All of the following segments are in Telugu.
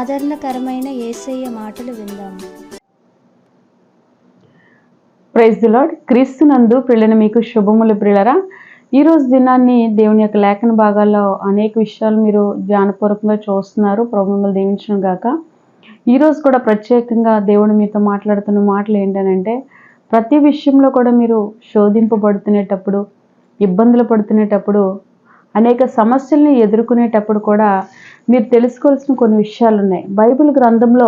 ఆదరణకరమైన యేసయ్య మాటలు విందాము. Praise the Lord. క్రీస్తునందు ప్రియులైన మీకు శుభములు ప్రియులరా. ఈరోజు దినాన్ని దేవుని యొక్క లేఖన భాగాల్లో అనేక విషయాలు మీరు ధ్యానపూర్వకంగా చూస్తున్నారు. ప్రభు మిమ్మల్ని దీవించును గాక. ఈరోజు కూడా ప్రత్యేకంగా దేవుడు మీతో మాట్లాడుతున్న మాటలు ఏంటనంటే, ప్రతి విషయంలో కూడా మీరు శోధింపబడుతునేటప్పుడు, ఇబ్బందులు పడుతునేటప్పుడు, అనేక సమస్యల్ని ఎదుర్కొనేటప్పుడు కూడా మీరు తెలుసుకోవాల్సిన కొన్ని విషయాలు ఉన్నాయి. బైబిల్ గ్రంథంలో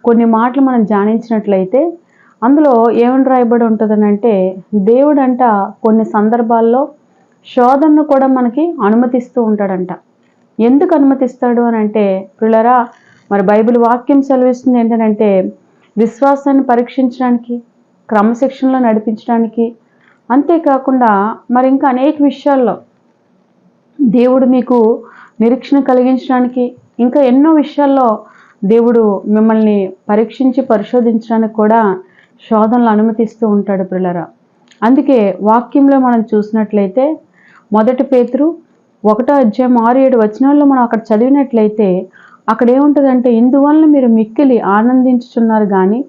కొన్ని మాటలు మనం ధ్యానించినట్లయితే అందులో ఏమని రాయబడి ఉంటుందనంటే, దేవుడంట కొన్ని సందర్భాల్లో శోధనను కూడా మనకి అనుమతిస్తూ ఉంటాడంట. ఎందుకు అనుమతిస్తాడు అని అంటే పిల్లరా, మరి బైబిల్ వాక్యం సెలవిస్తుంది ఏంటంటే, విశ్వాసాన్ని పరీక్షించడానికి, క్రమశిక్షణలో నడిపించడానికి, అంతేకాకుండా మరి ఇంకా అనేక విషయాల్లో దేవుడు మీకు నిరీక్షణ కలిగించడానికి, ఇంకా ఎన్నో విషయాల్లో దేవుడు మిమ్మల్ని పరీక్షించి పరిశోధించడానికి కూడా శోధనలు అనుమతిస్తూ ఉంటాడు పిల్లరా. అందుకే వాక్యంలో మనం చూసినట్లయితే 1 పేతురు 1:6-7 మనం అక్కడ చదివినట్లయితే అక్కడ ఏముంటుందంటే, ఇందువలన మీరు మిక్కిలి ఆనందించుచున్నారు కానీ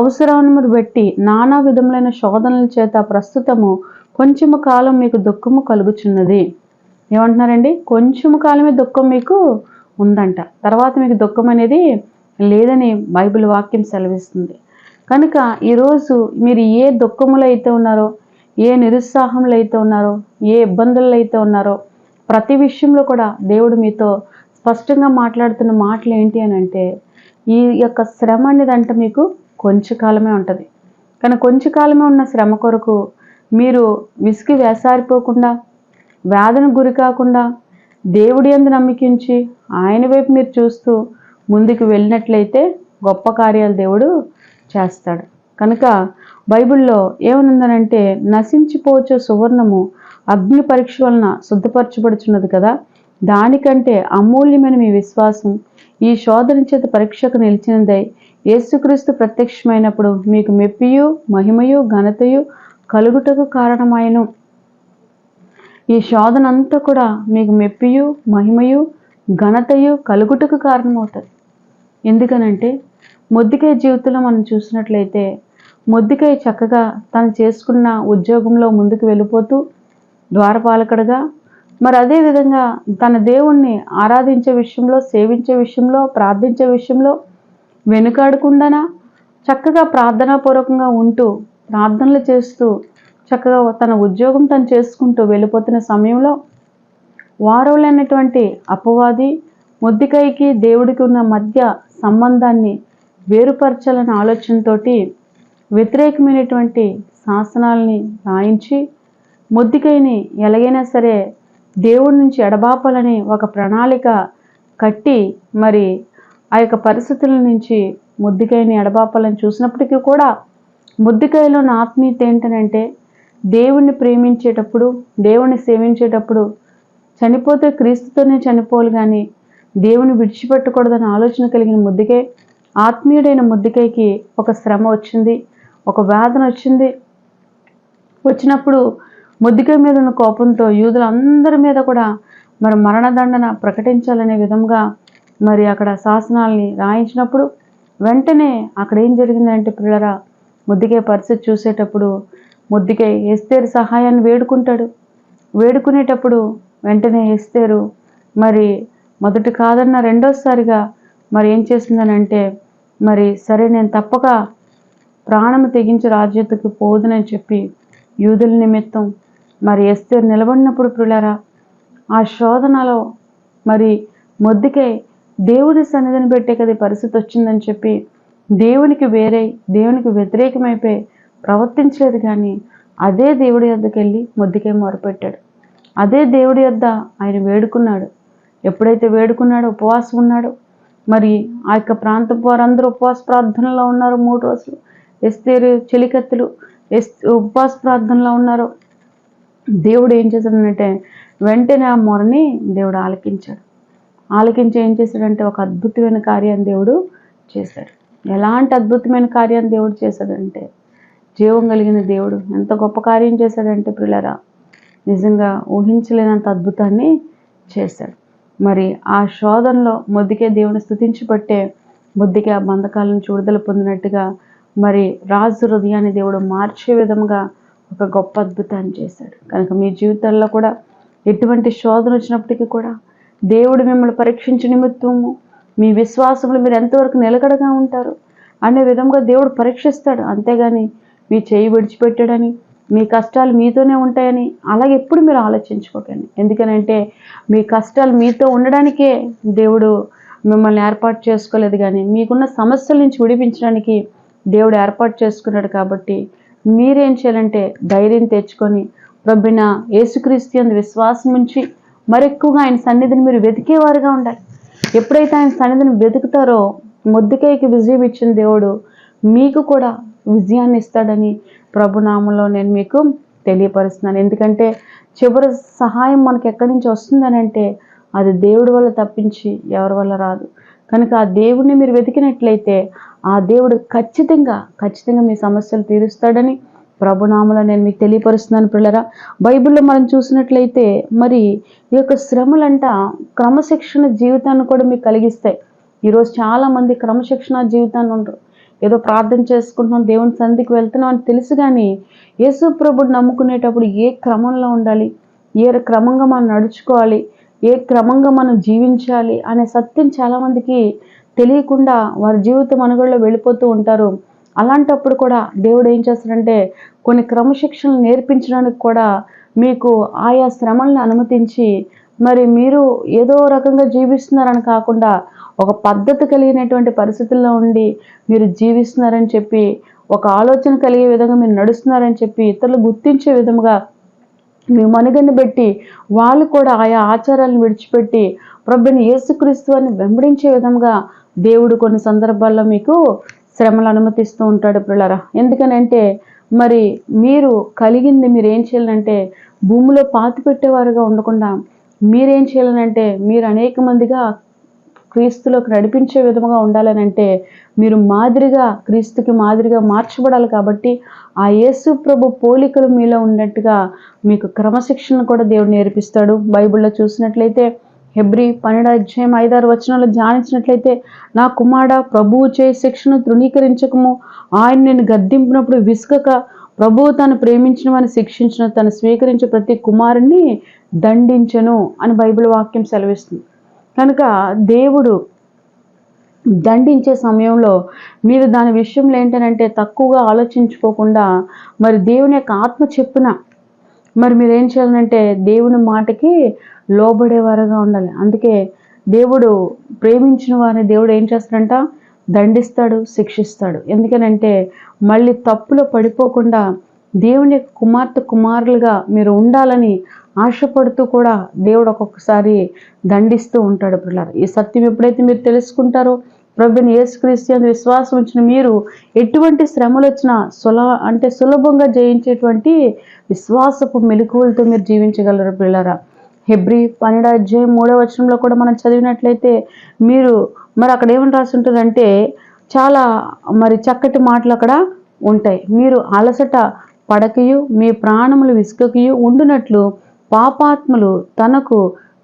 అవసరమును బట్టి నానా విధములైన శోధనల చేత ప్రస్తుతము కొంచెము కాలం మీకు దుఃఖము కలుగుచున్నది. ఏమంటున్నారండి? కొంచెము కాలమే దుఃఖం మీకు ఉందంట, తర్వాత మీకు దుఃఖం అనేది లేదని బైబిల్ వాక్యం సెలవిస్తుంది. కనుక ఈరోజు మీరు ఏ దుఃఖములో అయితే ఉన్నారో, ఏ నిరుత్సాహంలో అయితే ఉన్నారో, ఏ ఇబ్బందుల్లో అయితే ఉన్నారో, ప్రతి విషయంలో కూడా దేవుడు మీతో స్పష్టంగా మాట్లాడుతున్న మాటలు ఏంటి అని అంటే, ఈ యొక్క శ్రమ అనేదంట మీకు కొంచెం కాలమే ఉంటుంది. కానీ కొంచెం కాలమే ఉన్న శ్రమ కొరకు మీరు విసిగి వేసారిపోకుండా, వేదనకు గురి కాకుండా, దేవుడి యందు నమ్మికించి ఆయన వైపు మీరు చూస్తూ ముందుకు వెళ్ళినట్లయితే గొప్ప కార్యాలు దేవుడు చేస్తాడు. కనుక బైబిల్లో ఏమనుందనంటే, నశించిపోవచ్చు సువర్ణము అగ్ని పరీక్ష వలన శుద్ధపరచబడుచున్నది కదా, దానికంటే అమూల్యమైన మీ విశ్వాసం ఈ శోధన చేత పరీక్షకు నిలిచినదై యేసుక్రీస్తు ప్రత్యక్షమైనప్పుడు మీకు మెప్పియు మహిమయు ఘనతయు కలుగుటకు కారణమాయను. ఈ శోధన అంతా కూడా మీకు మెప్పియు మహిమయు ఘనతయు కలుగుటకు కారణమవుతుంది. ఎందుకనంటే, మొర్దెకై జీవితంలో మనం చూసినట్లయితే, మొర్దెకై చక్కగా తను చేసుకున్న ఉద్యోగంలో ముందుకు వెళ్ళిపోతూ ద్వారపాలకుడుగా, మరి అదేవిధంగా తన దేవుణ్ణి ఆరాధించే విషయంలో, సేవించే విషయంలో, ప్రార్థించే విషయంలో వెనుకాడకుండా చక్కగా ప్రార్థనాపూర్వకంగా ఉంటూ, ప్రార్థనలు చేస్తూ, చక్కగా తన ఉద్యోగం తను చేసుకుంటూ వెళ్ళిపోతున్న సమయంలో వారవులైనటువంటి అపవాది మొర్దెకైకి దేవుడికి ఉన్న మధ్య సంబంధాన్ని వేరుపరచాలనే ఆలోచనతోటి వ్యతిరేకమైనటువంటి శాసనాలని రాయించి మొర్దెకైని ఎలాగైనా సరే దేవుడి నుంచి ఎడబాపాలని ఒక ప్రణాళిక కట్టి, మరి ఆ యొక్క పరిస్థితుల నుంచి మొర్దెకైని ఎడబాపాలని చూసినప్పటికీ కూడా మొర్దెకైలో ఉన్న ఆత్మీయత ఏంటనంటే, దేవుణ్ణి ప్రేమించేటప్పుడు, దేవుణ్ణి సేవించేటప్పుడు చనిపోతే క్రీస్తుతోనే చనిపోవాలి కానీ దేవుని విడిచిపెట్టకూడదని ఆలోచన కలిగిన మొర్దెకై, ఆత్మీయుడైన మొర్దెకైకి ఒక శ్రమ వచ్చింది, ఒక వేదన వచ్చింది. వచ్చినప్పుడు మొర్దెకై మీద ఉన్న కోపంతో యూదులందరి మీద కూడా మరి మరణదండన ప్రకటించాలనే విధంగా మరి అక్కడ శాసనాల్ని రాయించినప్పుడు వెంటనే అక్కడ ఏం జరిగిందంటే పిల్లరా, మొర్దెకై పరిస్థితి చూసేటప్పుడు మొర్దెకై ఎస్తేరు సహాయాన్ని వేడుకుంటాడు. వేడుకునేటప్పుడు వెంటనే ఎస్తేరు మరి మొదటి కాదన్న రెండోసారిగా మరి ఏం చేసిందనంటే, మరి సరే నేను తప్పక ప్రాణము తెగించి రాజ్యతకు పోదునని చెప్పి యూదుల నిమిత్తం మరి ఎస్తేరు నిలబడినప్పుడు పిల్లరా, ఆ శోధనలో మరి మొర్దెకై దేవుడి సన్నిధిని పెట్టే కదా పరిస్థితి వచ్చిందని చెప్పి దేవునికి వ్యతిరేకమైపోయి ప్రవర్తించలేదు. కానీ అదే దేవుడి యొద్దకు వెళ్ళి మొర్దెకై మొరపెట్టాడు. అదే దేవుడి యొద్ద ఆయన వేడుకున్నాడు. ఎప్పుడైతే వేడుకున్నాడో, ఉపవాసం ఉన్నాడో, మరి ఆ యొక్క ప్రాంతపు వారందరూ ఉపవాస ప్రార్థనలో ఉన్నారు 3 రోజులు. ఎస్తేరు చెలికత్తెలు ఉపవాస ప్రార్థనలో ఉన్నారు. దేవుడు ఏం చేశాడంటే, వెంటనే ఆ మొరని దేవుడు ఆలకించాడు. ఆలకించి ఏం చేశాడంటే, ఒక అద్భుతమైన కార్యాన్ని దేవుడు చేశాడు. ఎలాంటి అద్భుతమైన కార్యాన్ని దేవుడు చేశాడంటే, జీవం కలిగిన దేవుడు ఎంత గొప్ప కార్యం చేశాడంటే పిల్లరా, నిజంగా ఊహించలేనంత అద్భుతాన్ని చేశాడు. మరి ఆ శోధనలో మొద్దికే దేవుని స్తుతించి పట్టే మొద్దికే ఆ బంధకాల నుంచి విడుదల పొందినట్టుగా మరి రాజు హృదయాన్ని దేవుడు మార్చే విధంగా ఒక గొప్ప అద్భుతాన్ని చేశాడు. కనుక మీ జీవితాల్లో కూడా ఎటువంటి శోధన వచ్చినప్పటికీ కూడా దేవుడు మిమ్మల్ని పరీక్షించే నిమిత్తము మీ విశ్వాసంలో మీరు ఎంతవరకు నిలకడగా ఉంటారు అనే విధంగా దేవుడు పరీక్షిస్తాడు. అంతేగాని మీ చేయి విడిచిపెట్టాడని మీ కష్టాలు మీతోనే ఉంటాయని అలాగే ఎప్పుడు మీరు ఆలోచించుకోకండి. ఎందుకనంటే మీ కష్టాలు మీతో ఉండడానికే దేవుడు మిమ్మల్ని ఏర్పాటు చేసుకోలేదు, కానీ మీకున్న సమస్యల నుంచి విడిపించడానికి దేవుడు ఏర్పాటు చేసుకున్నాడు. కాబట్టి మీరేం చేయాలంటే ధైర్యం తెచ్చుకొని ప్రభువైన యేసుక్రీస్తు యందు విశ్వాసం ఉంచి మరెక్కువగా ఆయన సన్నిధిని మీరు వెతికేవారుగా ఉండాలి. ఎప్పుడైతే ఆయన సన్నిధిని వెతుకుతారో మొద్దికైకి విజయం ఇచ్చిన దేవుడు మీకు కూడా విజయాన్ని ఇస్తాడని ప్రభునామంలో నేను మీకు తెలియపరుస్తున్నాను. ఎందుకంటే చివరి సహాయం మనకు ఎక్కడి నుంచి వస్తుందని అంటే అది దేవుడి వల్ల తప్పించి ఎవరి వల్ల రాదు. కనుక ఆ దేవుడిని మీరు వెతికినట్లయితే ఆ దేవుడు ఖచ్చితంగా మీ సమస్యలు తీరుస్తాడని ప్రభునామంలో నేను మీకు తెలియపరుస్తున్నాను. పిల్లరా, బైబిల్లో మనం చూసినట్లయితే మరి ఈ యొక్క శ్రమలంట క్రమశిక్షణ జీవితాన్ని కూడా మీకు కలిగిస్తాయి. ఈరోజు చాలామంది క్రమశిక్షణ జీవితాన్ని ఉండరు. ఏదో ప్రార్థన చేసుకుంటున్నాం, దేవుని సన్నిధికి వెళ్తున్నాం అని తెలుసు, కానీ యేసు ప్రభుని నమ్ముకునేటప్పుడు ఏ క్రమంలో ఉండాలి, ఏ క్రమంగా మనం నడుచుకోవాలి, ఏ క్రమంగా మనం జీవించాలి అనే సత్యం చాలామందికి తెలియకుండా వారి జీవితం అనుగడలో వెళ్ళిపోతూ ఉంటారు. అలాంటప్పుడు కూడా దేవుడు ఏం చేస్తాడంటే కొన్ని క్రమశిక్షణలు నేర్పించడానికి కూడా మీకు ఆయా శ్రమలను అనుమతించి మరి మీరు ఏదో రకంగా జీవిస్తున్నారని కాకుండా ఒక పద్ధతి కలిగినటువంటి పరిస్థితుల్లో ఉండి మీరు జీవిస్తున్నారని చెప్పి, ఒక ఆలోచన కలిగే విధంగా మీరు నడుస్తున్నారని చెప్పి ఇతరులు గుర్తించే విధముగా మీ మనుగన్ని పెట్టి వాళ్ళు కూడా ఆయా ఆచారాలను విడిచిపెట్టి ప్రభువైన యేసుక్రీస్తు అని వెంబడించే విధంగా దేవుడు కొన్ని సందర్భాల్లో మీకు శ్రమలు అనుమతిస్తూ ఉంటాడు పిల్లరా. ఎందుకనంటే మరి మీరు కలిగింది మీరు ఏం చేయాలంటే భూమిలో పాతి పెట్టేవారుగా ఉండకుండా మీరేం చేయాలనంటే మీరు అనేక మందిగా క్రీస్తులోకి నడిపించే విధంగా ఉండాలనంటే మీరు మాదిరిగా క్రీస్తుకి మాదిరిగా మార్చబడాలి. కాబట్టి ఆ యేసు ప్రభు పోలికలు మీలో ఉన్నట్టుగా మీకు క్రమశిక్షణ కూడా దేవుడు నేర్పిస్తాడు. బైబిల్లో చూసినట్లయితే హెబ్రీ 12:5-6 ధ్యానించినట్లయితే, నా కుమారుడా, ప్రభువు చే శిక్షను తృణీకరించకము, ఆయన నేను గద్దింపినప్పుడు విసుకక, ప్రభువు తను ప్రేమించిన వారిని శిక్షించిన, తను స్వీకరించే ప్రతి కుమారుణ్ణి దండించెను అని బైబిల్ వాక్యం సెలవిస్తుంది. కనుక దేవుడు దండించే సమయంలో మీరు దాని విషయంలో ఏంటంటే తక్కువగా ఆలోచించుకోకుండా మరి దేవుని యొక్క ఆత్మ చెప్పున మరి మీరు ఏం చేయాలంటే దేవుని మాటకి లోబడేవారుగా ఉండాలి. అందుకే దేవుడు ప్రేమించిన వారిని దేవుడు ఏం చేస్తాడంట, దండిస్తాడు, శిక్షిస్తాడు. ఎందుకనంటే మళ్ళీ తప్పులో పడిపోకుండా దేవుని కుమార్తె కుమారులుగా మీరు ఉండాలని ఆశపడుతూ కూడా దేవుడు ఒక్కొక్కసారి దండిస్తూ ఉంటాడు పిల్లలు. ఈ సత్యం ఎప్పుడైతే మీరు తెలుసుకుంటారో ప్రభువైన యేసుక్రీస్తు యందు విశ్వాసం ఉంచిన మీరు ఎటువంటి శ్రమలు వచ్చినా సులభంగా జయించేటువంటి విశ్వాసపు మెలకువలతో మీరు జీవించగలరు పిల్లరా. హెబ్రీ 12:3 కూడా మనం చదివినట్లయితే మీరు మరి అక్కడ ఏమని రాసి ఉంటుందంటే చాలా మరి చక్కటి మాటలు అక్కడ ఉంటాయి. మీరు అలసట పడకయు మీ ప్రాణములు విసుకకయు ఉండునట్లు పాపాత్ములు తనకు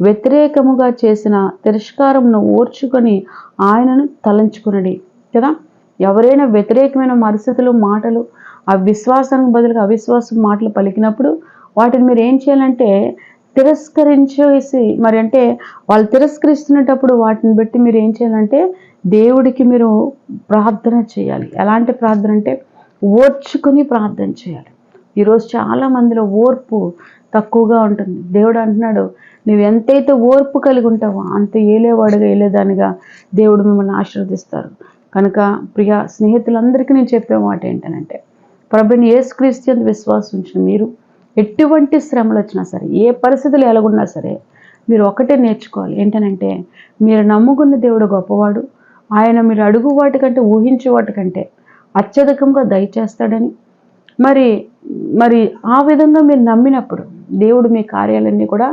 వ్యతిరేకముగా చేసిన తిరస్కారమును ఓర్చుకొని ఆయనను తలంచుకునడి కదా. ఎవరైనా వ్యతిరేకమైన పరిస్థితులు మాటలు అవిశ్వాసానికి బదులుగా అవిశ్వాసం మాటలు పలికినప్పుడు వాటిని మీరు ఏం చేయాలంటే తిరస్కరించేసి, మరి అంటే వాళ్ళు తిరస్కరిస్తున్నప్పుడు వాటిని బట్టి మీరు ఏం చేయాలంటే దేవుడికి మీరు ప్రార్థన చేయాలి. ఎలాంటి ప్రార్థన అంటే ఓర్చుకుని ప్రార్థన చేయాలి. ఈరోజు చాలా మందిలో ఓర్పు తక్కువగా ఉంటుంది. దేవుడు అంటున్నాడు, నువ్వు ఎంతైతే ఓర్పు కలిగి ఉంటావో అంత ఏలేవాడుగా ఏలేదానిగా దేవుడు మిమ్మల్ని ఆశీర్వదిస్తారు. కనుక ప్రియ స్నేహితులందరికీ నేను చెప్పే మాట ఏంటంటే ప్రభువైన యేసుక్రీస్తు యందు విశ్వాసం ఉంచిన మీరు ఎటువంటి శ్రమలు వచ్చినా సరే, ఏ పరిస్థితులు ఎలాగున్నా సరే, మీరు ఒకటే నేర్చుకోవాలి. ఏంటనంటే మీరు నమ్ముకున్న దేవుడు గొప్పవాడు, ఆయన మీరు అడుగు వాటికంటే ఊహించే వాటికంటే అత్యధికంగా దయచేస్తాడని మరి ఆ విధంగా మీరు నమ్మినప్పుడు దేవుడు మీ కార్యాలన్నీ కూడా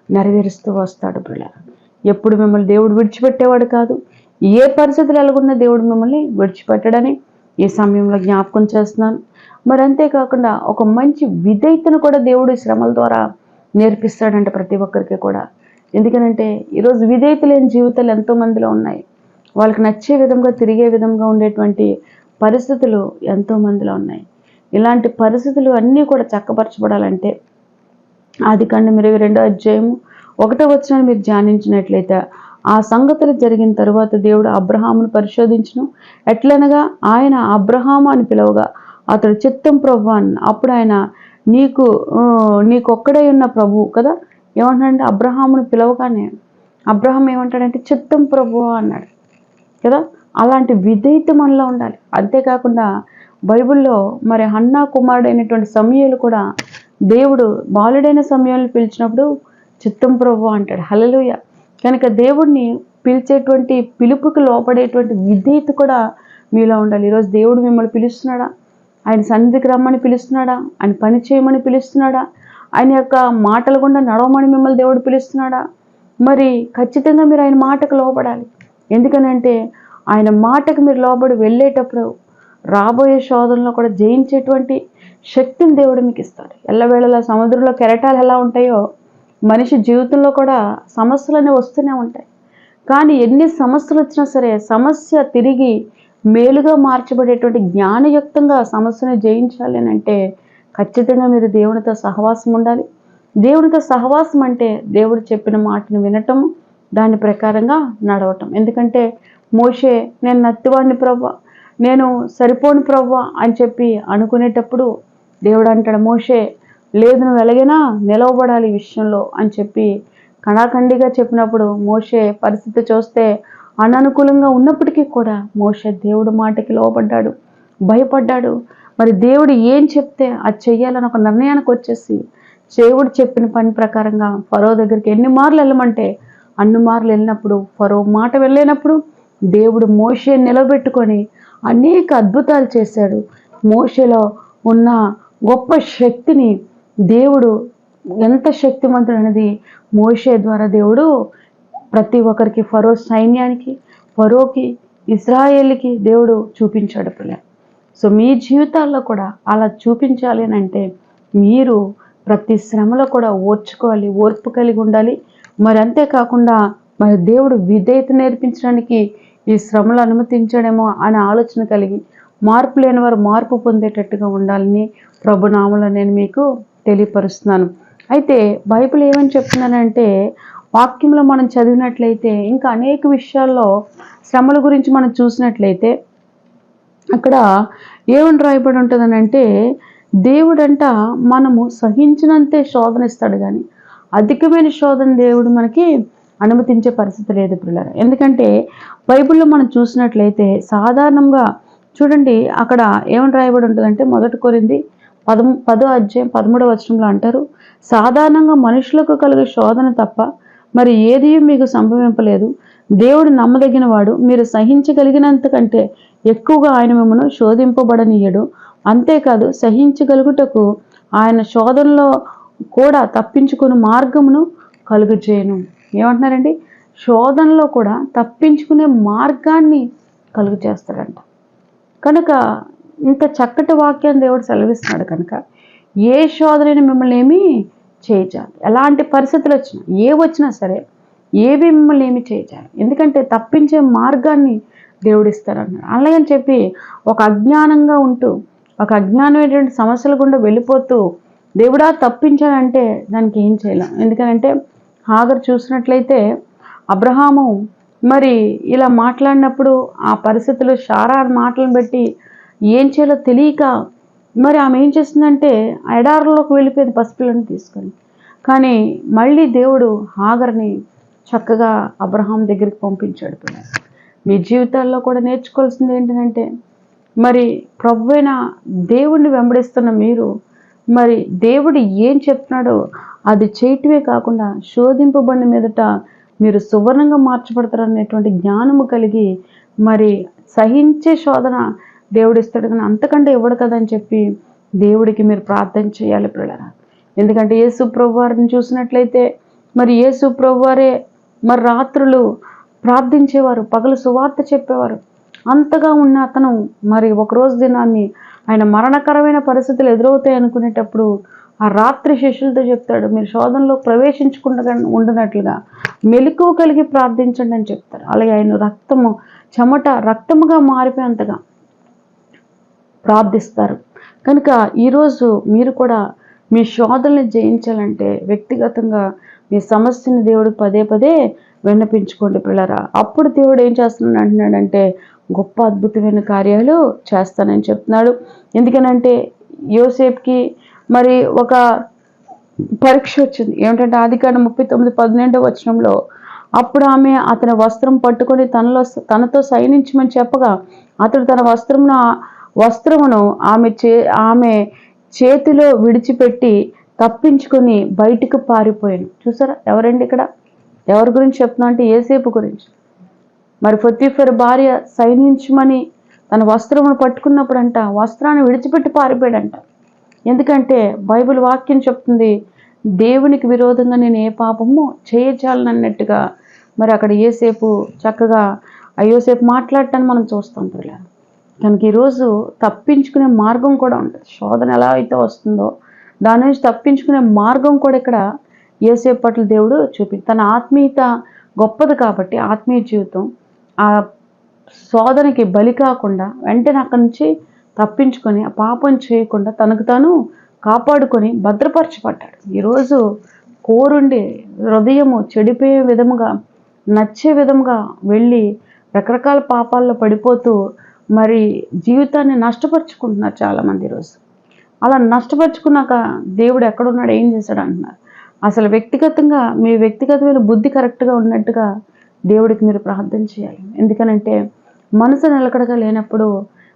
నెరవేరుస్తూ వస్తాడు పిల్లలు. ఎప్పుడు మిమ్మల్ని దేవుడు విడిచిపెట్టేవాడు కాదు. ఏ పరిస్థితులు ఎలాగున్నా దేవుడు మిమ్మల్ని విడిచిపెట్టడని ఈ సమయంలో జ్ఞాపకం చేస్తున్నాను. మరి అంతేకాకుండా ఒక మంచి విధేయతను కూడా దేవుడు శ్రమల ద్వారా నేర్పిస్తాడంటే ప్రతి ఒక్కరికి కూడా ఎందుకనంటే ఈరోజు విధేయత లేని జీవితాలు ఎంతో మందిలో ఉన్నాయి. వాళ్ళకి నచ్చే విధంగా తిరిగే విధంగా ఉండేటువంటి పరిస్థితులు ఎంతో మందిలో ఉన్నాయి. ఇలాంటి పరిస్థితులు అన్నీ కూడా చక్కపరచబడాలంటే ఆదికాండం 22వ అధ్యాయము 1వ వచనాన్ని మీరు ధ్యానించినట్లయితే, ఆ సంగతులు జరిగిన తరువాత దేవుడు అబ్రహామును పరిశోధించును. ఎట్లనగా ఆయన అబ్రహాము అని పిలవగా అతడు చిత్తం ప్రభువా అన్న. అప్పుడు ఆయన నీకొక్కడే ఉన్న ప్రభువు కదా. ఏమంటాడంటే అబ్రహామును పిలవగానే అబ్రహాం ఏమంటాడంటే చిత్తం ప్రభువా అన్నాడు కదా. అలాంటి విధేయత మనలో ఉండాలి. అంతేకాకుండా బైబిల్లో మరి హన్నా కుమారుడైనటువంటి సమూయేలు కూడా దేవుడు బాలుడైన సమూయేలును పిలిచినప్పుడు చిత్తం ప్రభువా అంటాడు. హల్లెలూయా. కనుక దేవుడిని పిలిచేటువంటి పిలుపుకి లోపడేటువంటి విధేయత కూడా మీలో ఉండాలి. ఈరోజు దేవుడు మిమ్మల్ని పిలుస్తున్నాడా? ఆయన సన్నిధికి రమ్మని పిలుస్తున్నాడా? ఆయన పని చేయమని పిలుస్తున్నాడా? ఆయన యొక్క మాటల గుండా నడవమని మిమ్మల్ని దేవుడు పిలుస్తున్నాడా? మరి ఖచ్చితంగా మీరు ఆయన మాటకు లోపడాలి. ఎందుకనంటే ఆయన మాటకు మీరు లోబడి వెళ్ళేటప్పుడు రాబోయే శోధనలో కూడా జయించేటువంటి శక్తిని దేవుడు మీకు ఇస్తాడు. ఎల్లవేళలా సముద్రంలో కెరటాలు ఎలా ఉంటాయో మనిషి జీవితంలో కూడా సమస్యలన్నీ వస్తూనే ఉంటాయి. కానీ ఎన్ని సమస్యలు వచ్చినా సరే సమస్య తిరిగి మేలుగా మార్చబడేటువంటి జ్ఞానయుక్తంగా సమస్యను జయించాలి అని అంటే ఖచ్చితంగా మీరు దేవునితో సహవాసం ఉండాలి. దేవునితో సహవాసం అంటే దేవుడు చెప్పిన మాటను వినటం, దాని ప్రకారంగా నడవటం. ఎందుకంటే మోషే నేను నత్తివాడిని ప్రభువా, నేను సరిపోని ప్రభువా అని చెప్పి అనుకునేటప్పుడు దేవుడు అంటాడు, మోషే లేదు నువ్వు ఎలాగైనా నిలవబడాలి ఈ విషయంలో అని చెప్పి కణాఖండిగా చెప్పినప్పుడు మోషే పరిస్థితి చూస్తే అననుకూలంగా ఉన్నప్పటికీ కూడా మోషే దేవుడు మాటకి లోబడ్డాడు, భయపడ్డాడు. మరి దేవుడు ఏం చెప్తే అది చెయ్యాలని ఒక నిర్ణయానికి వచ్చేసి దేవుడు చెప్పిన పని ప్రకారంగా ఫరో దగ్గరికి ఎన్ని మార్లు వెళ్ళమంటే అన్ని మార్లు వెళ్ళినప్పుడు, ఫరో మాట వెళ్ళినప్పుడు దేవుడు మోషే నిలబెట్టుకొని అనేక అద్భుతాలు చేశాడు. మోషేలో ఉన్న గొప్ప శక్తిని దేవుడు ఎంత శక్తిమంతుడు అనేది మోషే ద్వారా దేవుడు ప్రతి ఒక్కరికి, ఫరో సైన్యానికి, ఫరోకి, ఇశ్రాయేలుకి దేవుడు చూపించాడు పిల్లలు. సో మీ జీవితాల్లో కూడా అలా చూపించాలి అని అంటే మీరు ప్రతి శ్రమలో కూడా ఓర్చుకోవాలి, ఓర్పు కలిగి ఉండాలి. మరి అంతేకాకుండా మరి దేవుడు విధేయత నేర్పించడానికి ఈ శ్రమలు అనుమతించాడేమో అనే ఆలోచన కలిగి మార్పు లేని వారు మార్పు పొందేటట్టుగా ఉండాలని ప్రభునామములో నేను మీకు తెలియపరుస్తున్నాను. అయితే బైబిల్ ఏమని చెప్తున్నానంటే వాక్యంలో మనం చదివినట్లయితే ఇంకా అనేక విషయాల్లో శ్రమల గురించి మనం చూసినట్లయితే అక్కడ ఏమని రాయబడి ఉంటుందని అంటే దేవుడంట మనము సహించినంతే శోధన ఇస్తాడు, కానీ అధికమైన శోధన దేవుడు మనకి అనుమతించే పరిస్థితి లేదు పిల్లలు. ఎందుకంటే బైబిల్లో మనం చూసినట్లయితే సాధారణంగా చూడండి అక్కడ ఏమని రాయబడి ఉంటుందంటే 1 కొరింథీ 10వ అధ్యాయం 13వ వచనంలో అంటారు, సాధారణంగా మనుషులకు కలిగే శోధన తప్ప మరి ఏది మీకు సంభవింపలేదు. దేవుడు నమ్మదగిన వాడు, మీరు సహించగలిగినంత కంటే ఎక్కువగా ఆయన మిమ్మల్ని శోధింపబడనీయడు. అంతేకాదు సహించగలుగుటకు ఆయన శోధనలో కూడా తప్పించుకునే మార్గమును కలుగజేయను. ఏమంటున్నారండి? శోధనలో కూడా తప్పించుకునే మార్గాన్ని కలుగు చేస్తాడంట. కనుక ఇంత చక్కటి వాక్యాన్ని దేవుడు సెలవిస్తున్నాడు. కనుక ఏ శోధనైనా మిమ్మల్ని ఏమీ చేయించాలి, ఎలాంటి పరిస్థితులు వచ్చినా వచ్చినా సరే ఏవి మిమ్మల్ని ఏమి చేయించాలి, ఎందుకంటే తప్పించే మార్గాన్ని దేవుడు ఇస్తారన్నాడు. అలాగని చెప్పి ఒక అజ్ఞానంగా ఉంటూ ఒక అజ్ఞానమైనటువంటి సమస్యల గుండా వెళ్ళిపోతూ దేవుడా తప్పించానంటే దానికి ఏం చేయలేం. ఎందుకనంటే హాగరు చూసినట్లయితే అబ్రహాము మరి ఇలా మాట్లాడినప్పుడు ఆ పరిస్థితులు శారా మాటలను బట్టి ఏం చేయాలో తెలియక మరి ఆమె ఏం చేస్తుందంటే ఎడారిలోకి వెళ్ళిపోయింది పసిపిల్లని తీసుకొని. కానీ మళ్ళీ దేవుడు హాగర్ని చక్కగా అబ్రహాం దగ్గరికి పంపించాడు. మీ జీవితాల్లో కూడా నేర్చుకోవాల్సింది ఏంటంటే మరి ప్రభువైన దేవుణ్ణి వెంబడిస్తున్న మీరు మరి దేవుడు ఏం చెప్తున్నాడో అది చేయటమే కాకుండా శోధింపబడిన మీదట మీరు సువర్ణంగా మార్చబడతారనేటువంటి జ్ఞానము కలిగి మరి సహించే శోధన దేవుడు ఇస్తాడు, కానీ అంతకంటే ఇవ్వడు కదా అని చెప్పి దేవుడికి మీరు ప్రార్థన చేయాలి పిల్లరా. ఎందుకంటే యేసు ప్రభువారిని చూసినట్లయితే మరి యేసు ప్రభువారే మరి రాత్రులు ప్రార్థించేవారు, పగలు సువార్త చెప్పేవారు. అంతగా ఉన్న అతను మరి ఒకరోజు దినాన్ని ఆయన మరణకరమైన పరిస్థితులు ఎదురవుతాయి అనుకునేటప్పుడు ఆ రాత్రి శిష్యులతో చెప్తాడు, మీరు శోధనలో ప్రవేశించకుండా ఉండనట్లుగా మెలకువ కలిగి ప్రార్థించండి అని చెప్తారు. అలాగే ఆయన చెమట రక్తముగా మారిపోయేంతగా ప్రార్థిస్తారు. కనుక ఈరోజు మీరు కూడా మీ శోధనని జయించాలంటే వ్యక్తిగతంగా మీ సమస్యని దేవుడికి పదే పదే విన్నపించుకోండి పిల్లరా. అప్పుడు దేవుడు ఏం చేస్తున్నాడు అంటున్నాడంటే గొప్ప అద్భుతమైన కార్యాలు చేస్తానని చెప్తున్నాడు. ఎందుకనంటే యోసేపుకి మరి ఒక పరీక్ష వచ్చింది. ఏమిటంటే ఆదికాండం 39:12 అప్పుడు ఆమె అతని వస్త్రం పట్టుకొని తనతో సైనించమని చెప్పగా అతడు తన వస్త్రమును ఆమె చేతిలో విడిచిపెట్టి తప్పించుకొని బయటికి పారిపోయాను. చూసారా ఎవరండి ఇక్కడ? ఎవరి గురించి చెప్తున్నా అంటే యోసేపు గురించి. మరి పొతీఫర్ భార్య సైనించమని తన వస్త్రమును పట్టుకున్నప్పుడంట వస్త్రాన్ని విడిచిపెట్టి పారిపోయాడంట. ఎందుకంటే బైబిల్ వాక్యం చెప్తుంది, దేవునికి విరోధంగా నేను ఏ పాపము చేయజాలనన్నట్టుగా. మరి అక్కడ చక్కగా యోసేపు మాట్లాడటాన్ని మనం చూస్తాం పిల్లలు. కనుక ఈరోజు తప్పించుకునే మార్గం కూడా ఉంటుంది. శోధన ఎలా అయితే వస్తుందో దాని నుంచి తప్పించుకునే మార్గం కూడా ఇక్కడ యోసేపు పట్ల దేవుడు తన ఆత్మీయత గొప్పది కాబట్టి ఆత్మీయ జీవితం ఆ శోధనకి బలి కాకుండా వెంటనే అక్కడి నుంచి తప్పించుకొని ఆ పాపం చేయకుండా తనకు తాను కాపాడుకొని భద్రపరచబడ్డాడు. ఈరోజు కోరుండి హృదయము చెడిపోయే విధముగా నచ్చే విధముగా వెళ్ళి రకరకాల పాపాల్లో పడిపోతూ మరి జీవితాన్ని నష్టపరుచుకుంటున్నారు చాలామంది. ఈరోజు అలా నష్టపరుచుకున్నాక దేవుడు ఎక్కడున్నాడు, ఏం చేశాడు అంటున్నారు. అసలు వ్యక్తిగతంగా మీ వ్యక్తిగతమైన బుద్ధి కరెక్ట్గా ఉన్నట్టుగా దేవుడికి మీరు ప్రార్థన చేయాలి. ఎందుకనంటే మనసు నిలకడగా లేనప్పుడు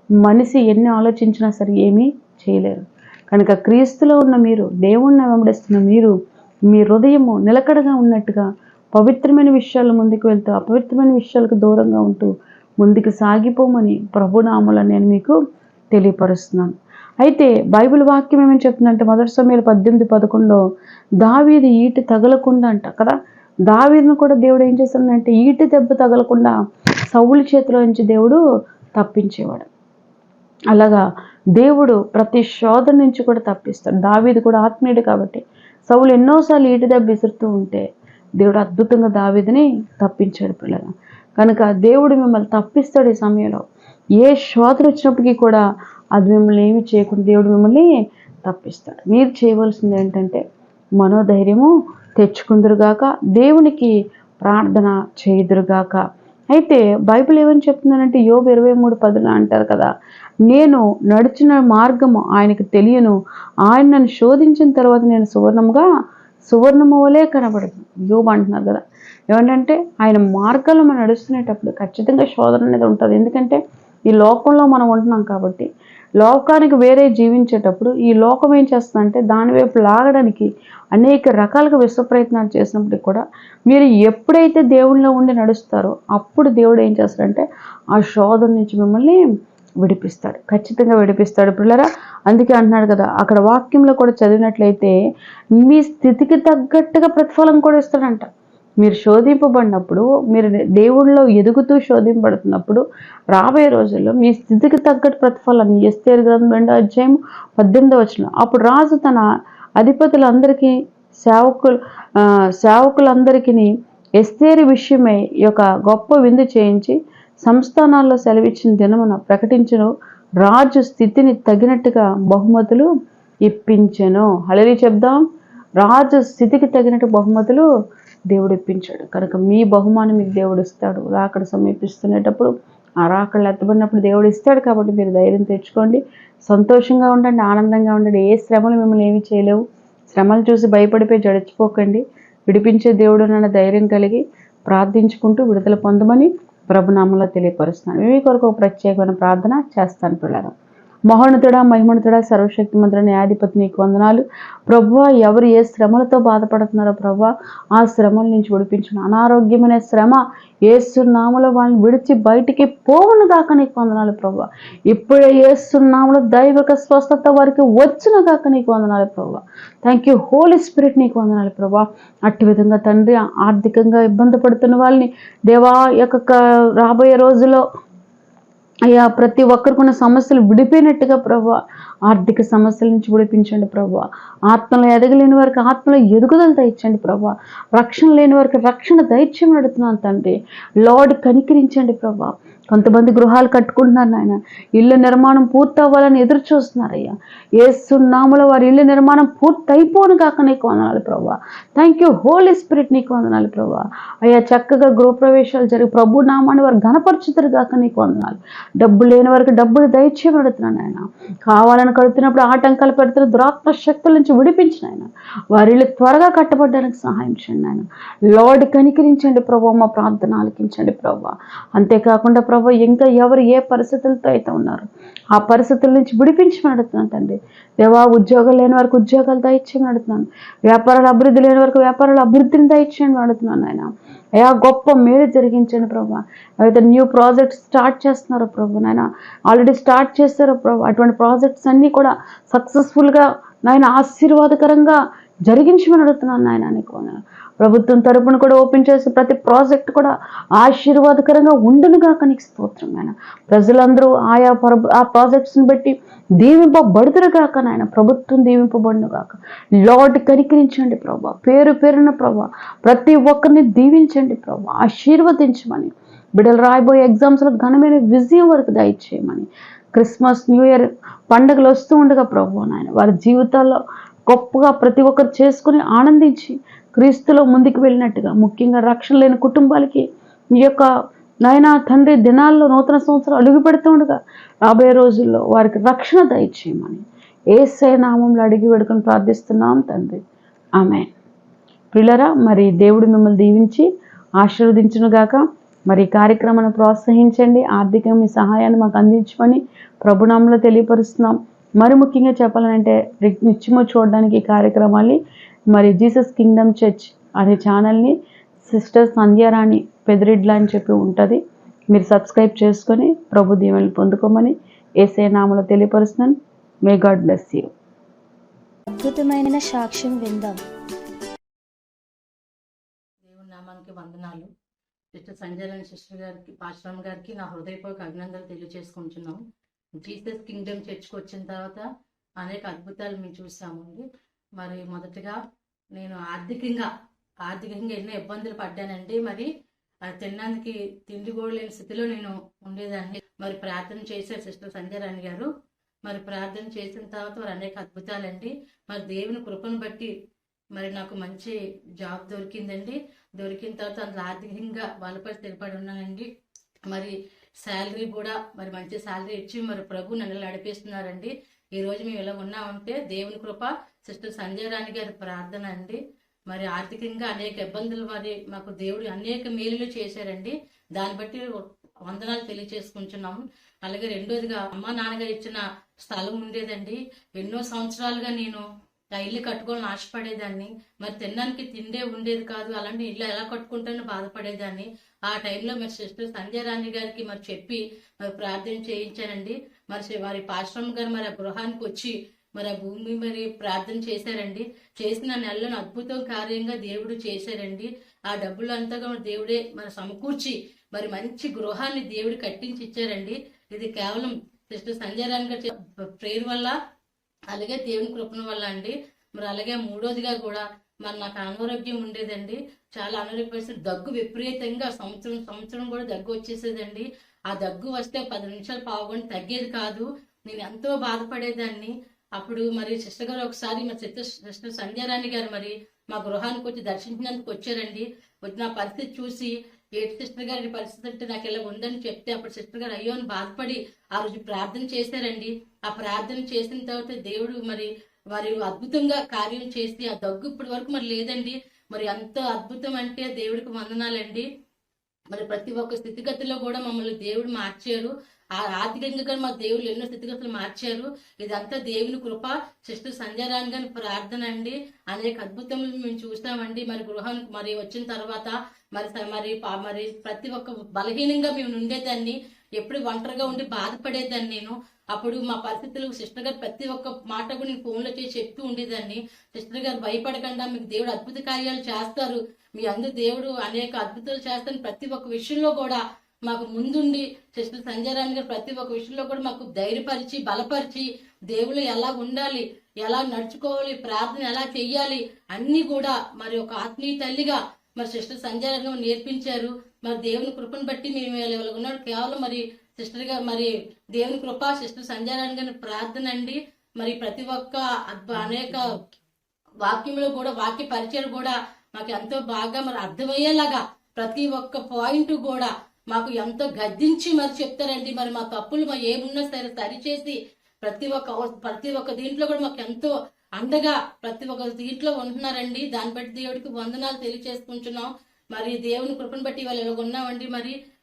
మనిషి ఎన్ని ఆలోచించినా సరే ఏమీ చేయలేరు. కనుక క్రీస్తులో ఉన్న మీరు, దేవుణ్ణి వెంబడిస్తున్న మీరు, మీ హృదయము నిలకడగా ఉన్నట్టుగా పవిత్రమైన విషయాల ముందుకు వెళ్తూ అపవిత్రమైన విషయాలకు దూరంగా ఉంటూ ముందుకు సాగిపోమని ప్రభునామములో నేను మీకు తెలియపరుస్తున్నాను. అయితే బైబిల్ వాక్యం ఏమని చెప్తుందంటే 1 సమూయేలు 18:11 దావీదు ఈటి తగలకుండా అంట కదా. దావీదును కూడా దేవుడు ఏం చేశాడంటే ఈటి దెబ్బ తగలకుండా సౌలు చేతిలో నుంచి దేవుడు తప్పించేవాడు. అలాగా దేవుడు ప్రతి శోధన నుంచి కూడా తప్పిస్తాడు. దావీదు కూడా ఆత్మీయుడు కాబట్టి సౌలు ఎన్నోసార్లు ఈటి దెబ్బ విసురుతూ ఉంటే దేవుడు అద్భుతంగా దావీదుని తప్పించాడు పిల్లలు. కనుక దేవుడు మిమ్మల్ని తప్పిస్తాడు. ఈ సమయంలో ఏ శోధన వచ్చినప్పటికీ కూడా అది మిమ్మల్ని ఏమి చేయకుండా దేవుడు మిమ్మల్ని తప్పిస్తాడు. మీరు చేయవలసింది ఏంటంటే మనోధైర్యము తెచ్చుకుందురుగాక, దేవునికి ప్రార్థన చేయుదురుగాక. అయితే బైబిల్ ఏమని చెప్తుందనంటే యోబు 23:10 అంటారు కదా, నేను నడిచిన మార్గము ఆయనకు తెలియను, ఆయన నన్ను శోధించిన తర్వాత నేను సువర్ణము వలె కనబడదు. యోబు అంటున్నారు కదా. ఏమంటే ఆయన మార్గాల్లో మనం నడుస్తునేటప్పుడు ఖచ్చితంగా శోధన అనేది ఉంటుంది. ఎందుకంటే ఈ లోకంలో మనం ఉంటున్నాం కాబట్టి లోకానికి వేరే జీవించేటప్పుడు ఈ లోకం ఏం చేస్తుందంటే దాని వైపు లాగడానికి అనేక రకాలుగా విశ్వ ప్రయత్నాలు చేసినప్పటికి కూడా మీరు ఎప్పుడైతే దేవుళ్ళలో ఉండి నడుస్తారో అప్పుడు దేవుడు ఏం చేస్తాడంటే ఆ శోధన నుంచి మిమ్మల్ని విడిపిస్తాడు, ఖచ్చితంగా విడిపిస్తాడు పిల్లరా. అందుకే అంటున్నాడు కదా అక్కడ వాక్యంలో కూడా చదివినట్లయితే మీ స్థితికి తగ్గట్టుగా ప్రతిఫలం కూడా ఇస్తాడంట. మీరు శోధింపబడినప్పుడు, మీరు దేవుళ్ళలో ఎదుగుతూ శోధింపబడుతున్నప్పుడు రాబోయే రోజుల్లో మీ స్థితికి తగ్గట్టు ప్రతిఫలాన్ని ఎస్తేరు గ్రంథం 2:18 అప్పుడు రాజు తన అధిపతులందరికీ సేవకులందరికీ ఎస్తేరు విషయమై ఈ యొక్క గొప్ప విందు చేయించి సంస్థానాల్లో సెలవిచ్చిన దినమున ప్రకటించను. రాజు స్థితిని తగినట్టుగా బహుమతులు ఇప్పించెను. హల్లెలూయా చెప్దాం. రాజు స్థితికి తగినట్టు బహుమతులు దేవుడు ఇప్పించాడు. కనుక మీ బహుమానం మీకు దేవుడు ఇస్తాడు. రాకడ సమీపిస్తున్నప్పుడు ఆ రాకడలు ఎత్తబడినప్పుడు దేవుడు ఇస్తాడు. కాబట్టి మీరు ధైర్యం తెచ్చుకోండి, సంతోషంగా ఉండండి, ఆనందంగా ఉండండి. ఏ శ్రమలు మిమ్మల్ని ఏమీ చేయలేవు. శ్రమలు చూసి భయపడిపోయి జడిచిపోకండి. విడిపించే దేవుడు నన్ను ధైర్యం కలిగి ప్రార్థించుకుంటూ విడుదల పొందమని ప్రభునామంలో తెలియపరుస్తున్నాను. మీ కొరకు ఒక ప్రత్యేకమైన ప్రార్థన చేస్తాను పిల్లలు. మహోన్నతుడా, మహిమోన్నతుడా, సర్వశక్తిమంతుడా, న్యాయాధిపతి నీకు వందనాలు ప్రభువా. ఎవరు ఏ శ్రమలతో బాధపడుతున్నారో ప్రభువా ఆ శ్రమల నుంచి విడిపించిన అనారోగ్యమైన శ్రమ యేసు నామములో వాళ్ళని విడిచి బయటికి పోవును గాక నీకు వందనాలు ప్రభువా. ఇప్పుడే యేసు నామములో దైవిక స్వస్థత వారికి వచ్చిన గాక నీకు వందనాలు ప్రభువా. థ్యాంక్ యూ హోలీ స్పిరిట్, నీకు వందనాలు ప్రభువా. అట్టి విధంగా తండ్రి ఆర్థికంగా ఇబ్బంది పడుతున్న వాళ్ళని దేవా యొక్క రాబోయే రోజుల్లో అయ్యా ప్రతి ఒక్కరికి ఉన్న సమస్యలు విడిపోయినట్టుగా ప్రభా ఆర్థిక సమస్యల నుంచి విడిపించండి ప్రభా. ఆత్మలో ఎదగలేని వారికి ఆత్మలో ఎదుగుదల దయచండి ప్రభా. రక్షణ లేని వారికి రక్షణ దైత్యం నడుతున్నాను తండ్రి. లార్డ్ కనికరించండి ప్రభా. కొంతమంది గృహాలు కట్టుకుంటున్నారు నాయన, ఇల్లు నిర్మాణం పూర్తి అవ్వాలని ఎదురు చూస్తున్నారయ్యా. యేసు నామములో వారి ఇల్లు నిర్మాణం పూర్తి అయిపోను కాక నీకు వందనాలు ప్రభా. థ్యాంక్ యూ హోలీ స్పిరిట్, నీకు వందనాలు ప్రభా. అయ్యా చక్కగా గృహప్రవేశాలు జరిగి ప్రభు నామాన్ని వారు ఘనపరచుతారు కాక నీకు వందనాలు. డబ్బు లేని వారికి డబ్బులు దయచేయమని అడుగుతున్నాను ఆయన. కావాలని కడుతున్నప్పుడు ఆటంకాలు పెడుతున్న దురాత్మ శక్తుల నుంచి విడిపించిన ఆయన వారి ఇల్లు త్వరగా కట్టబడ్డానికి సహాయం చేయండి ఆయన. లార్డ్ కనికరించండి ప్రభా, మా ప్రార్థన ఆలకించండి ప్రభా. అంతేకాకుండా ప్రభా ఇంకా ఎవరు ఏ పరిస్థితులతో అయితే ఉన్నారు ఆ పరిస్థితుల నుంచి విడిపించమని అడుగుతున్నాను తండ్రి. దేవా ఉద్యోగాలు లేని వారికి ఉద్యోగాలు దయచేయమని అడుగుతున్నాను. వ్యాపారాలు అభివృద్ధి లేని వారికి వ్యాపారాల అభివృద్ధిని దయచేయమని అడుగుతున్నాను ఆయన. అయ్యా గొప్ప మేలు జరిగించండి ప్రభా. అయితే న్యూ ప్రాజెక్ట్స్ స్టార్ట్ చేస్తున్నారు ప్రభు నాయన, ఆల్రెడీ స్టార్ట్ చేస్తారు ప్రభు. అటువంటి ప్రాజెక్ట్స్ అన్నీ కూడా సక్సెస్ఫుల్గా నాయన ఆశీర్వాదకరంగా జరిగించమని అడుగుతున్నాను నాయన. నీకు ప్రభుత్వం తరపున కూడా ఓపెన్ చేసి ప్రతి ప్రాజెక్ట్ కూడా ఆశీర్వాదకరంగా ఉండునుగాక నీకు స్తోత్రం నాయన. ప్రజలందరూ ఆ ప్రాజెక్ట్స్ని బట్టి దీవింపబడుతురుగాక నాయన. ప్రభుత్వం దీవింపబడునుగాక. లార్డ్ కనికరించండి ప్రభా. పేరు పేరున ప్రభా ప్రతి ఒక్కరిని దీవించండి ప్రభా. ఆశీర్వదించమని బిడ్డలు రాయబోయే ఎగ్జామ్స్లో ఘనమైన విజయం వరకు దయచేయమని. క్రిస్మస్ న్యూ ఇయర్ పండుగలు వస్తూ ఉండగా ప్రభు నాయన వారి జీవితాల్లో గొప్పగా ప్రతి ఒక్కరు చేసుకుని ఆనందించి క్రీస్తులో ముందుకు వెళ్ళినట్టుగా, ముఖ్యంగా రక్షణ లేని కుటుంబాలకి ఈ యొక్క నాయన తండ్రి దినాల్లో నూతన సంవత్సరం అడుగు పెడుతూ ఉండగా రాబోయే రోజుల్లో వారికి రక్షణ దయచేయమని యేసయ్య నామంలో అడిగి వేడుకొని ప్రార్థిస్తున్నాం తండ్రి. ఆమేన్. ప్రియులారా, మరి దేవుడు మిమ్మల్ని దీవించి ఆశీర్వదించునుగాక. మరి ఈ కార్యక్రమాన్ని ప్రోత్సహించండి, ఆర్థికంగా మీ సహాయాన్ని మాకు అందించమని ప్రభునామంలో తెలియపరుస్తున్నాం. మరి ముఖ్యంగా చెప్పాలంటే నిత్యము చూడడానికి ఈ కార్యక్రమాన్ని మరి జీసస్ కింగ్డమ్ చర్చ్ అనే ఛానల్ని సిస్టర్ సంధ్యారాణి పెదిరెడ్ల అని చెప్పి ఉంటుంది, మీరు సబ్స్క్రైబ్ చేసుకొని ప్రభు దీవెనలు పొందుకోమని యేసయ్య నామములో తెలియపరుస్తున్నాను. May God bless you. అద్భుతమైన సాక్ష్యం విందాం. దేవుని నామానికి వందనాలు. సిస్టర్ సంజయరాణి సిస్టర్ గారికి, పాశ్రమ్ గారికి నా హృదయపూర్వక అభినందనలు తెలియజేసుకుంటున్నాం. జీసస్ కింగ్డమ్ చర్చ్కి వచ్చిన తర్వాత అనేక అద్భుతాలు మేము చూసామండి. మరి మొదటగా నేను ఆర్థికంగా ఎన్నో ఇబ్బందులు పడ్డానండి. మరి తినడానికి తిండి కూడా లేని స్థితిలో నేను ఉండేదాన్ని. మరి ప్రార్థన చేశారు సిస్టర్ సంజయరాణి గారు. మరి ప్రార్థన చేసిన తర్వాత మరి అనేక అద్భుతాలండి. మరి దేవుని కృపను బట్టి మరి నాకు మంచి జాబ్ దొరికిందండి. దొరికిన తర్వాత అందులో ఆర్థికంగా బలపడి స్థిరపడి ఉన్నానండి. మరి శాలరీ కూడా మరి మంచి శాలరీ ఇచ్చి మరి ప్రభు నన్ను నడిపిస్తున్నారండి. ఈ రోజు మేము ఇలా ఉన్నామంటే దేవుని కృప, సిస్టర్ సంజయరాణి గారి ప్రార్థన అండి. మరి ఆర్థికంగా అనేక ఇబ్బందులు మరి మాకు దేవుడు అనేక మేలులు చేశారండి. దాన్ని బట్టి వందనాలు తెలియజేసుకుంటున్నాము. అలాగే రెండోదిగా అమ్మ నాన్నగారు ఇచ్చిన స్థలం ఉండేదండి. ఎన్నో సంవత్సరాలుగా నేను ఆ ఇల్లు కట్టుకోవాలని ఆశపడేదాన్ని. మరి తినడానికి తిండే ఉండేది కాదు. అలాంటి ఇల్లు ఎలా కట్టుకుంటానో బాధపడేదాన్ని. ఆ టైంలో మరి సిస్టర్ సంజయరాణి గారికి మరి చెప్పి మరి ప్రార్థన చేయించానండి. మరి వారి పాశ్రమ్ గారు మరి ఆ గృహానికి వచ్చి మరి ఆ భూమి మరి ప్రార్థన చేశారండి. చేసిన నెలలో అద్భుతం కార్యంగా దేవుడు చేశారండి. ఆ డబ్బులు అంతా దేవుడే మరి సమకూర్చి మరి మంచి గృహాన్ని దేవుడు కట్టించి ఇచ్చారండి. ఇది కేవలం సిస్టర్ సంజయరాణి గారి ప్రేయర్ వల్ల, అలాగే దేవుని కృపణ వల్ల అండి. మరి అలాగే మూడోదిగా కూడా మరి నాకు అనారోగ్యం ఉండేదండి. చాలా అనారోగ్య పరిస్థితి, దగ్గు విపరీతంగా సంవత్సరం కూడా దగ్గు వచ్చేసేదండి. ఆ దగ్గు వస్తే 10 నిమిషాలు పావుగంట తగ్గేది కాదు. నేను ఎంతో బాధపడేదాన్ని. అప్పుడు మరి సిస్టర్ గారు ఒకసారి మా సిస్టర్ సంధ్యారాణి గారు మరి మా గృహానికి వచ్చి దర్శించినందుకు వచ్చారండి. వచ్చి నా పరిస్థితి చూసి, ఏటి సిస్టర్ గారి పరిస్థితి అంటే నాకు ఇలా ఉందని చెప్తే అప్పుడు సిస్టర్ గారు అయ్యో అని బాధపడి ఆ రోజు ప్రార్థన చేశారండి. ఆ ప్రార్థన చేసిన తర్వాత దేవుడు మరి వారి అద్భుతంగా కార్యం చేసి ఆ దగ్గు ఇప్పటి వరకు మరి లేదండి. మరి అంత అద్భుతం అంటే దేవుడికి వందనాలండి. మరి ప్రతి ఒక్క స్థితిగతిలో కూడా మమ్మల్ని దేవుడు మార్చారు. ఆ ఆర్థికంగా మా దేవుళ్ళు ఎన్నో స్థితిగతులు మార్చారు. ఇదంతా దేవుని కృప, సిస్టర్ సంధ్యారాణి గారి ప్రార్థన అండి. అనేక అద్భుతములు మేము చూస్తామండి. మరి గృహానికి మరి వచ్చిన తర్వాత మరి ప్రతి ఒక్క బలహీనంగా మేము ఉండేదాన్ని. ఎప్పుడు ఒంటరిగా ఉండి బాధపడేదాన్ని నేను. అప్పుడు మా పరిస్థితులు సిస్టర్ గారు ప్రతి ఒక్క మాట కూడా నేను ఫోన్లో చేసి చెప్తూ ఉండేదాన్ని. సిస్టర్ గారు భయపడకుండా మీకు దేవుడు అద్భుత కార్యాలు చేస్తారు, మీ అందరూ దేవుడు అనేక అద్భుతాలు చేస్తాను, ప్రతి ఒక్క విషయంలో కూడా మాకు ముందుండి సిస్టర్ సంజయరాణి గారు ప్రతి ఒక్క విషయంలో కూడా మాకు ధైర్యపరిచి బలపరిచి దేవుళ్ళు ఎలా ఉండాలి, ఎలా నడుచుకోవాలి, ప్రార్థన ఎలా చెయ్యాలి అన్ని కూడా మరి ఒక ఆత్మీయ తల్లిగా మరి సిస్టర్ సంజయరాణి గారు నేర్పించారు. మరి దేవుని కృపను బట్టి మేము ఇలా ఉన్నాడు. కేవలం మరి సిస్టర్ గా మరి దేవుని కృప, సిస్టర్ సంజయరాణి గారి ప్రార్థన అండి. మరి ప్రతి ఒక్క అనేక వాక్యంలో కూడా వాక్య పరిచయం కూడా మాకు ఎంతో బాగా మరి అర్థమయ్యేలాగా ప్రతి ఒక్క పాయింట్ కూడా మాకు ఎంతో గద్దించి మరి చెప్తారండి. మరి మా తప్పులు మా ఏమున్నా సరే సరిచేసి ప్రతి ఒక్క దీంట్లో కూడా మాకు ఎంతో అండగా ప్రతి ఒక్క దీంట్లో ఉంటున్నారండి. దాన్ని బట్టి దేవుడికి వందనాలు తెలియచేసుకుంటున్నాం. మరి దేవుని కృపను బట్టి వాళ్ళు ఇలా ఉన్నామండి.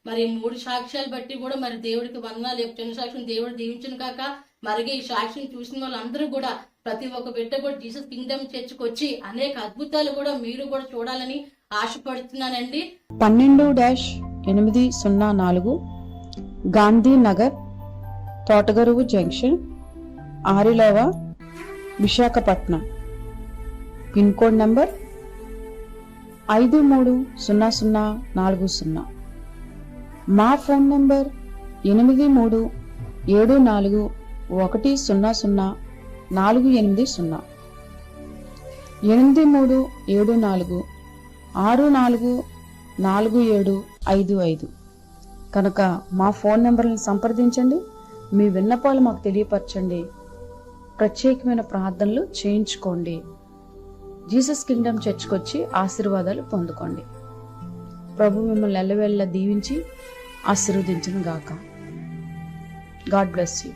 మరి 3 సాక్ష్యాలు బట్టి కూడా మరి దేవుడికి వందనాలు. చిన్న సాక్ష్యం దేవుడు దీవించిన కాక మరి ఈ సాక్ష్యం చూసిన వాళ్ళందరూ కూడా ప్రతి ఒక్క బిడ్డ కూడా జీసస్ కింగ్డమ్ చర్చ్కి వచ్చి అనేక అద్భుతాలు కూడా మీరు కూడా చూడాలని ఆశపడుతున్నానండి. 12-804 Gandhi Nagar, Thotagaruvu junction, Arilova, Visakhapatnam. Pin code number 530040. మా ఫోన్ నంబర్ 8374100480. 8374644755 కనుక మా ఫోన్ నెంబర్లను సంప్రదించండి. మీ విన్నపాలు మాకు తెలియపరచండి. ప్రత్యేకమైన ప్రార్థనలు చేయించుకోండి. జీసస్ కింగ్డమ్ చర్చ్కి వచ్చి ఆశీర్వాదాలు పొందుకోండి. ప్రభు మిమ్మల్ని ఎల్లవేళలా దీవించి ఆశీర్వదించును గాక. God bless you.